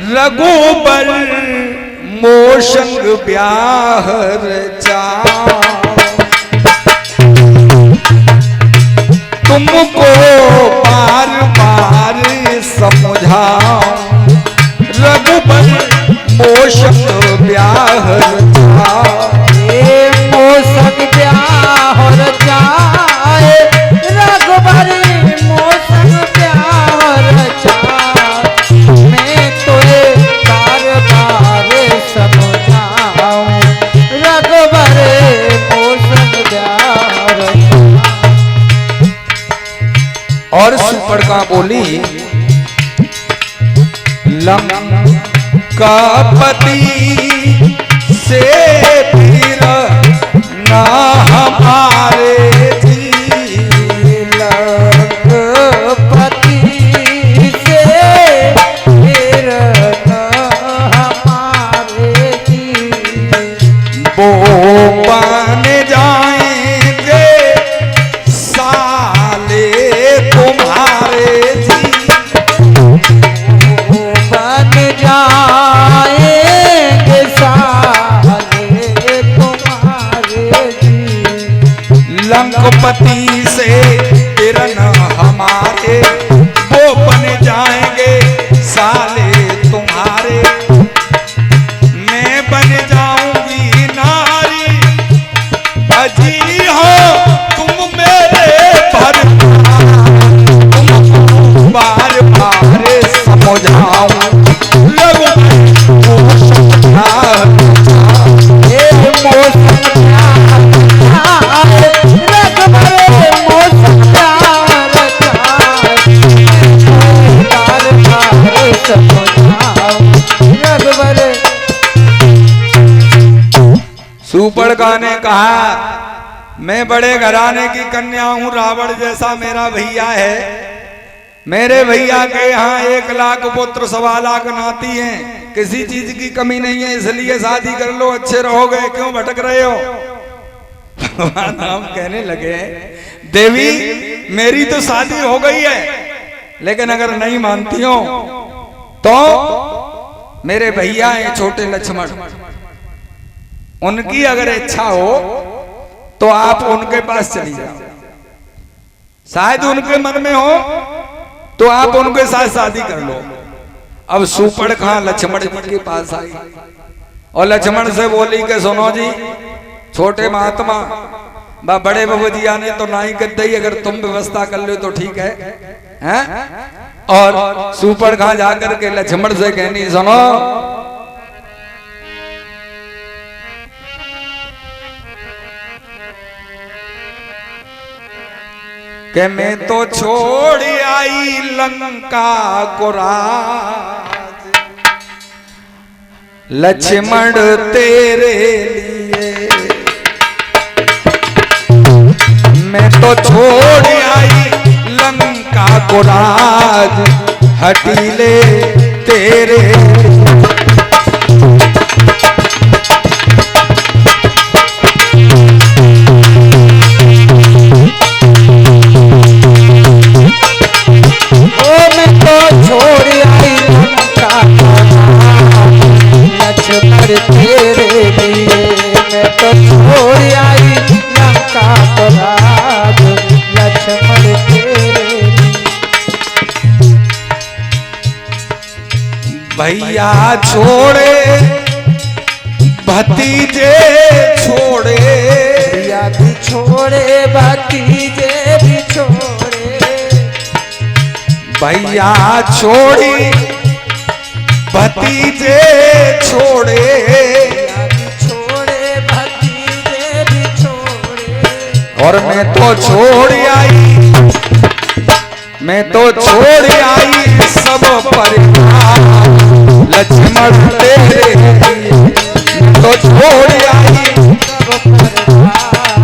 रघुबर मोशंग ब्याह रचा, तुमको बार बार समझाऊं, रघुबर मोशंग ब्याह रचा, मोशंग ब्याह रचा, रघुबर मोशंग ब्याह रचा, मैं तुझे बार बार समझाऊं, रघुबर मोशंग ब्याह रचा। और सुपर्णा बोली, लंकापति से फिर ना हमारे जी, लंकापति से फिर ना हमारे जी, वो बन जाएंगे साले तुम्हारे जी, बन जाएंगे साले तुम्हारे जी, लंकापति से फिर न हमारे, वो बन जाएंगे साले तुम्हारे, मैं बन जाऊंगी नारी अजी हो तुम मेरे भर, तुमको बार बार समझाऊं, सुपर्णा ने कहा, मैं बड़े घराने की कन्या हूं, रावण जैसा मेरा भैया है, मेरे भैया के यहाँ 1 लाख पुत्र 1.25 लाख नाती हैं, किसी चीज की कमी नहीं है, इसलिए शादी कर लो, अच्छे रहोगे, क्यों भटक रहे हो। भगवान राम कहने लगे, देवी मेरी तो शादी हो गई है, लेकिन अगर नहीं मानती हो तो मेरे भैया हैं छोटे लक्ष्मण, उनकी अगर इच्छा हो तो आप उनके पास चली जाओ, शायद उनके मन में हो तो आप उनके साथ शादी कर लो। अब सुपर्णा लक्ष्मण जी के पास आई और लक्ष्मण से बोली कि सुनो जी, छोटे महात्मा बड़े बाबू जी आने तो ना ही कर दई, अगर तुम व्यवस्था कर लो तो ठीक है, हैं? और सुपर्णा जाकर के लक्ष्मण से कहनी, सुनो कि मैं तो छोड़ आई लंका को राज, लक्ष्मण तेरे लिए, मैं तो छोड़ आई लंका को राज, हटीले तेरे तेरे लिए, मैं तो छोड़ आई लंका को राज, लक्ष्मण तेरे लिए। भैया छोड़े भतीजे छोड़े, भैया भी छोड़े भतीजे भी छोड़े, भैया छोड़ी भतीजे छोड़े, छोड़े भतीजे भी छोड़े, और मैं तो छोड़ आई, मैं तो छोड़ आई सब परिवार, लक्ष्मण तेरे लिए, मैं तो छोड़ आई सब परिवार,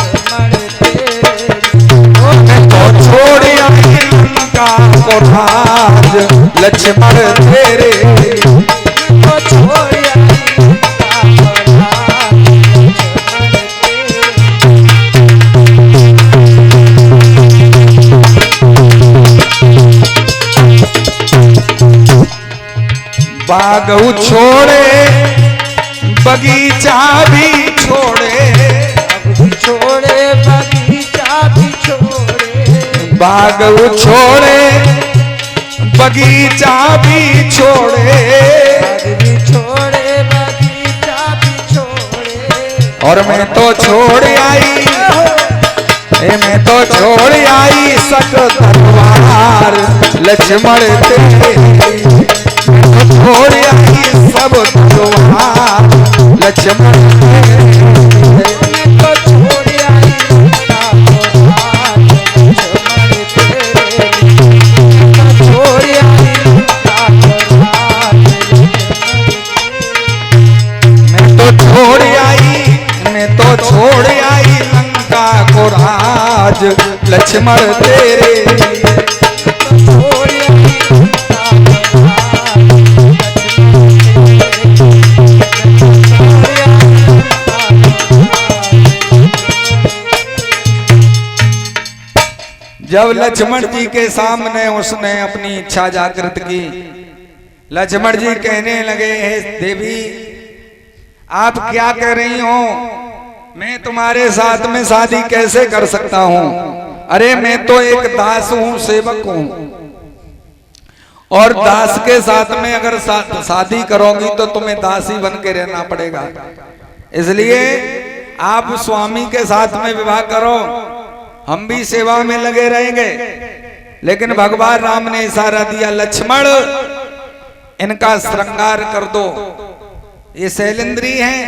लक्ष्मण तेरे लिए, मैं तो छोड़ आई लंका को राज, लक्ष्मण तेरे तो छोड़ आई लंका को राज, लक्ष्मण तेरे। बाग छोड़े बगीचा भी छोड़े, छोड़े बगीचा भी छोड़े, बाग छोड़े बगीचा भी छोड़े, भी छोड़े बगीचा भी छोड़े। और मैं तो छोड़ आई, मैं तो छोड़ आई सक तलवार लक्ष्मण तेरे, मैं तो छोड़ आई सब तलवार लक्ष्मण तेरे, मैं तो छोड़ आई तलवार लक्ष्मण तेरे, मैं तो छोड़ आई तलवार मैं तो छोड़ आई, मैं तो छोड़ आई लंका को राज लक्ष्मण तेरे, छोड़ आई जब लक्ष्मण जी के सामने उसने अपनी इच्छा जागृत की, लक्ष्मण जी कहने लगे, हे देवी आप क्या कह रही हो, मैं तुम्हारे साथ में शादी कैसे कर सकता हूं, अरे मैं तो एक दास हूं, सेवक हूं, और दास के साथ में अगर शादी करोगी तो तुम्हें दासी बन के रहना पड़ेगा, इसलिए आप स्वामी के साथ में विवाह करो, हम भी सेवा में लगे रहेंगे। लेकिन भगवान राम ने इशारा दिया, लक्ष्मण इनका श्रृंगार कर दो, ये शैलेंद्री हैं,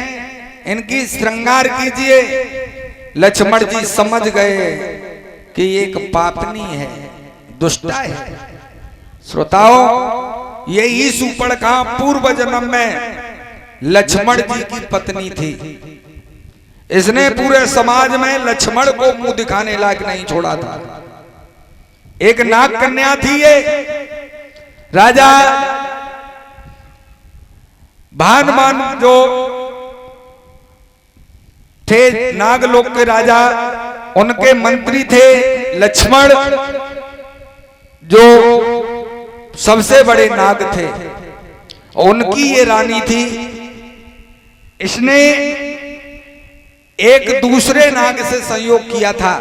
इनकी श्रृंगार कीजिए। लक्ष्मण जी समझ गए कि एक पापनी है, दुष्टा है। श्रोताओं, यही सूर्पणखा पूर्व जन्म में लक्ष्मण जी की पत्नी थी, इसने पूरे समाज में लक्ष्मण को मुंह दिखाने लायक नहीं छोड़ा था। एक नाग कन्या थी ये, राजा भानुमान जो थे नागलोक के राजा, उनके मंत्री थे लक्ष्मण, जो सबसे बड़े नाग थे, उनकी ये रानी थी। इसने एक दूसरे नाग से संयोग किया था,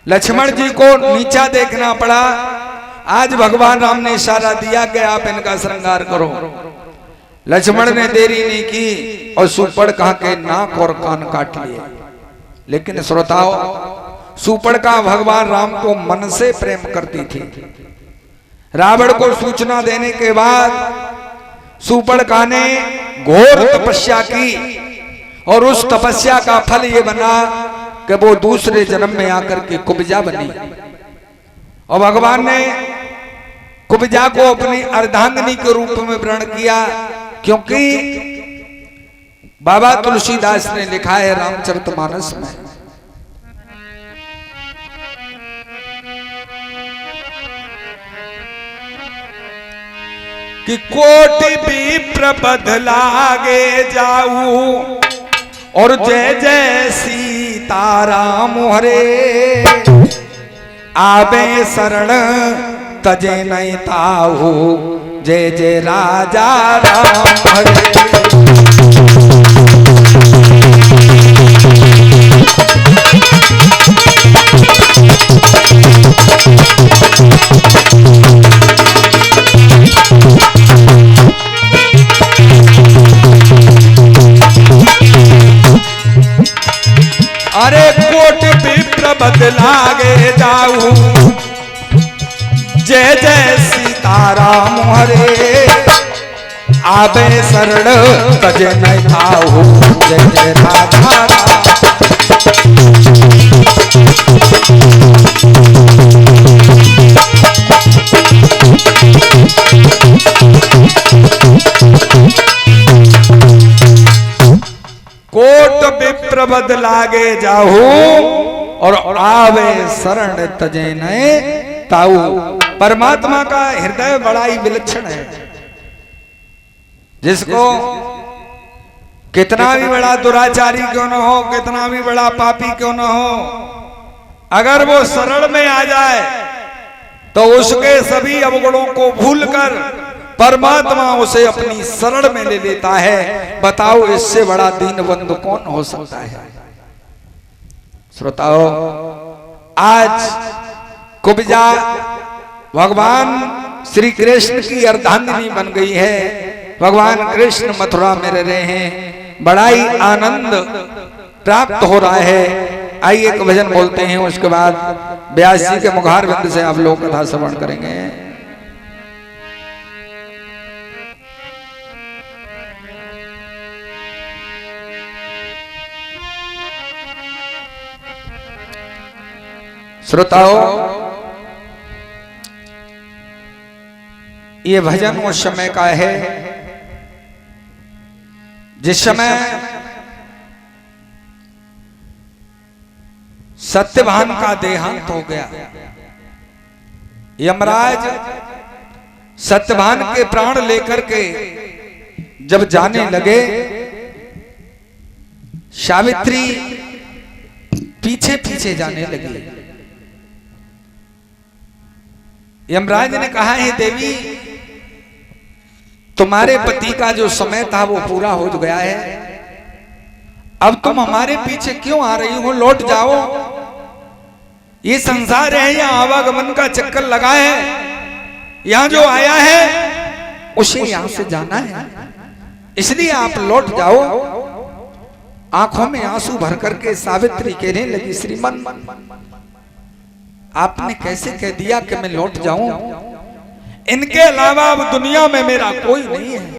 लक्ष्मण जी को नीचा देखना पड़ा। आज भगवान राम ने इशारा दिया कि आप इनका श्रृंगार करो। लक्ष्मण ने देरी नहीं की और सूर्पणखा के नाक और कान काट लिए। लेकिन श्रोताओं, सूर्पणखा भगवान राम को मन से प्रेम करती थी। रावण को सूचना देने के बाद सूर्पणखा ने घोर तपस्या की, और उस तपस्या का फल ये बना कि वो दूसरे जन्म में आकर के कुब्जा बनी, और भगवान ने कुब्जा को अपनी अर्धांगिनी के रूप में वर्ण किया। क्योंकि बाबा तुलसीदास ने लिखा है रामचरितमानस में, कि कोटि विप्र बदलागे जाऊ, और जय जय सीताराम हरे, आबे शरण तजे नहीं ताहू, जय जय राजा राम हरे। अरे कोटि विप्र बदलागे जाऊ, जय जय सीताराम हरे, आबे शरण तज नहीं ताहू, जय जय राधा राम। कोट विप्र बदलागे जाहू, और आवे शरण तजे नए ताऊ। परमात्मा का हृदय बड़ा ही विलक्षण है, जिसको कितना भी बड़ा दुराचारी क्यों न हो, कितना भी बड़ा पापी क्यों न हो, अगर वो शरण में आ जाए तो उसके सभी अवगुणों को भूलकर परमात्मा उसे अपनी शरण में ले लेता है। बताओ इससे बड़ा दीनबंधु कौन हो सकता है। श्रोताओ, आज कुब्जा भगवान श्री कृष्ण की अर्धांगिनी बन गई है। भगवान कृष्ण मथुरा में रह रहे हैं, बड़ा ही आनंद प्राप्त हो रहा है। आइए एक भजन बोलते हैं, उसके बाद व्यास जी के मुखार बिंद से आप लोग कथा श्रवण करेंगे। श्रोताओ, ये भजन उस समय का है जिस समय सत्यवान का देहांत हो गया। यमराज सत्यवान के प्राण लेकर के जब जाने लगे, सावित्री पीछे पीछे जाने लगी। यमराज ने कहा, हे देवी, तुम्हारे पति का जो समय था वो पूरा हो गया है, अब तुम हमारे पीछे क्यों आ रही हो? लौट जाओ। ये संसार है, यहाँ आवागमन का चक्कर लगा है, यहाँ जो आया है उसे यहाँ से जाना है, इसलिए आप लौट जाओ। आंखों में आंसू भर करके सावित्री कहने लगी, श्रीमान, आपने कैसे कह दिया कि मैं लौट जाऊं? इनके अलावा अब दुनिया में मेरा कोई नहीं है।